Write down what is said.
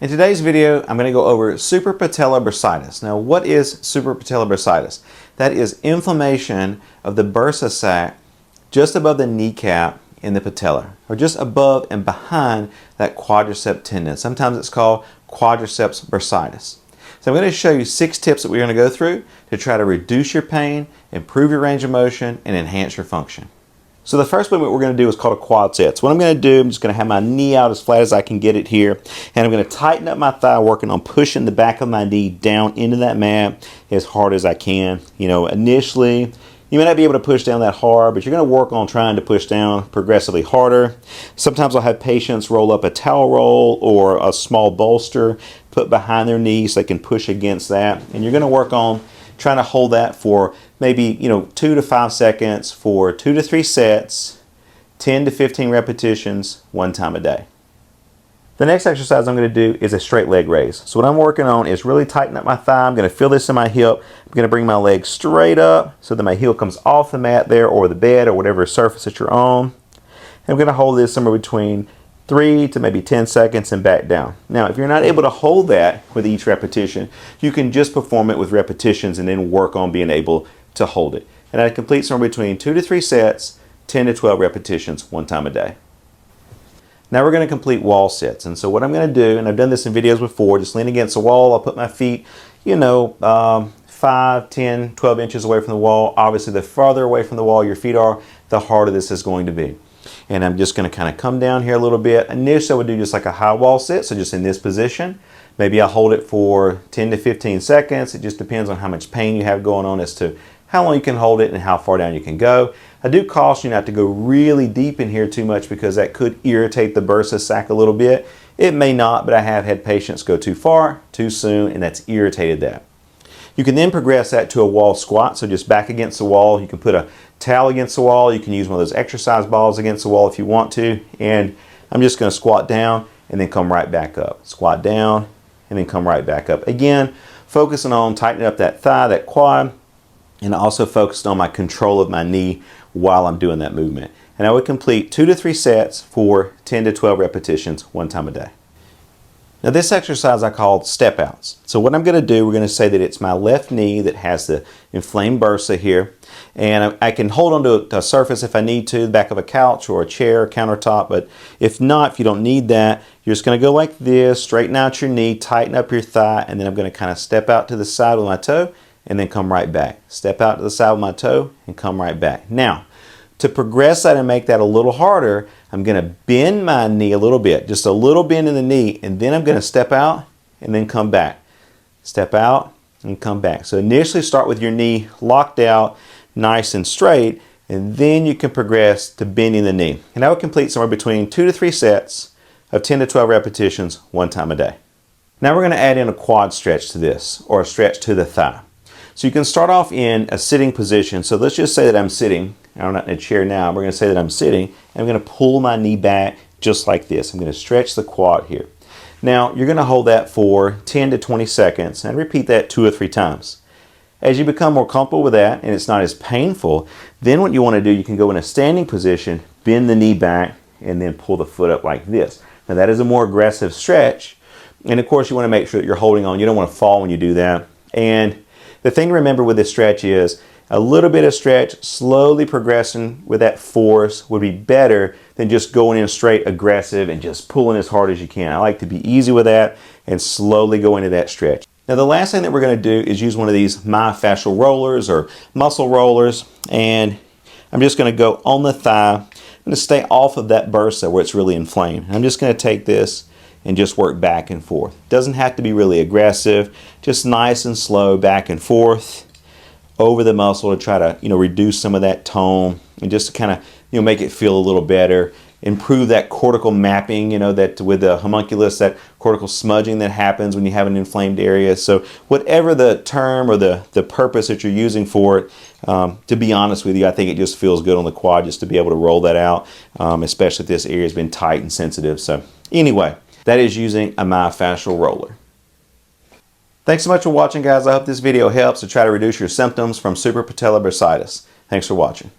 In today's video, I'm going to go over suprapatellar bursitis. Now, what is suprapatellar bursitis? That is inflammation of the bursa sac just above the kneecap in the patellar, or just above and behind that quadricep tendon. Sometimes it's called quadriceps bursitis. So I'm going to show you 6 tips that we're going to go through to try to reduce your pain, improve your range of motion, and enhance your function. So the first movement we're going to do is called a quad set. So what I'm going to do, I'm just going to have my knee out as flat as I can get it here. And I'm going to tighten up my thigh, working on pushing the back of my knee down into that mat as hard as I can. You know, initially, you may not be able to push down that hard, but you're going to work on trying to push down progressively harder. Sometimes I'll have patients roll up a towel roll or a small bolster, put behind their knee so they can push against that. And you're going to work on trying to hold that for maybe 2 to 5 seconds for 2 to 3 sets, 10 to 15 repetitions, 1 time a day. The next exercise I'm going to do is a straight leg raise. So what I'm working on is really tighten up my thigh. I'm going to feel this in my hip. I'm going to bring my leg straight up so that my heel comes off the mat there, or the bed, or whatever surface that you're on. And I'm going to hold this somewhere between 3 to maybe 10 seconds and back down. Now, if you're not able to hold that with each repetition, you can just perform it with repetitions and then work on being able to hold it. And I complete somewhere between 2 to 3 sets, 10 to 12 repetitions, 1 time a day. Now we're going to complete wall sets. And so what I'm going to do, and I've done this in videos before, just lean against the wall. I'll put my feet, 5, 10, 12 inches away from the wall. Obviously, the farther away from the wall your feet are, the harder this is going to be. And I'm just going to kind of come down here a little bit. Initially, I would do just like a high wall sit, so just in this position. Maybe I'll hold it for 10 to 15 seconds. It just depends on how much pain you have going on as to how long you can hold it and how far down you can go. I do caution you not to go really deep in here too much, because that could irritate the bursa sac a little bit. It may not, but I have had patients go too far, too soon, and that's irritated that. You can then progress that to a wall squat, so just back against the wall. You can put a towel against the wall. You can use one of those exercise balls against the wall if you want to. And I'm just going to squat down and then come right back up. Squat down and then come right back up. Again, focusing on tightening up that thigh, that quad, and also focused on my control of my knee while I'm doing that movement. And I would complete 2 to 3 sets for 10 to 12 repetitions, 1 time a day. Now this exercise I call step outs. So what I'm going to do, we're going to say that it's my left knee that has the inflamed bursa here. And I can hold onto a surface if I need to, the back of a couch or a chair, countertop. But if not, if you don't need that, you're just going to go like this, straighten out your knee, tighten up your thigh, and then I'm going to kind of step out to the side with my toe and then come right back. Step out to the side with my toe and come right back. Now, to progress that and make that a little harder, I'm going to bend my knee a little bit, just a little bend in the knee, and then I'm going to step out and then come back. Step out and come back. So initially start with your knee locked out, nice and straight, and then you can progress to bending the knee. And I would complete somewhere between 2 to 3 sets of 10 to 12 repetitions, 1 time a day. Now we're going to add in a quad stretch to this, or a stretch to the thigh. So you can start off in a sitting position. So let's just say that I'm sitting. I'm not in a chair now. We're going to say that I'm sitting, and I'm going to pull my knee back just like this. I'm going to stretch the quad here. Now you're going to hold that for 10 to 20 seconds and repeat that 2 or 3 times. As you become more comfortable with that and it's not as painful, then what you want to do, you can go in a standing position, bend the knee back, and then pull the foot up like this. Now that is a more aggressive stretch, and of course you want to make sure that you're holding on. You don't want to fall when you do that. And the thing to remember with this stretch is a little bit of stretch, slowly progressing with that force would be better than just going in straight aggressive and just pulling as hard as you can. I like to be easy with that and slowly go into that stretch. Now the last thing that we're going to do is use one of these myofascial rollers or muscle rollers, and I'm just going to go on the thigh. I'm going to stay off of that bursa where it's really inflamed. I'm just going to take this and just work back and forth. Doesn't have to be really aggressive, just nice and slow back and forth over the muscle to try to reduce some of that tone and just to kind of make it feel a little better, improve that cortical mapping, that with the homunculus, that cortical smudging that happens when you have an inflamed area. So whatever the term or the purpose that you're using for it, to be honest with you, I think it just feels good on the quad just to be able to roll that out, especially if this area has been tight and sensitive. So anyway, that is using a myofascial roller. Thanks so much for watching, guys. I hope this video helps to try to reduce your symptoms from suprapatellar bursitis. Thanks for watching.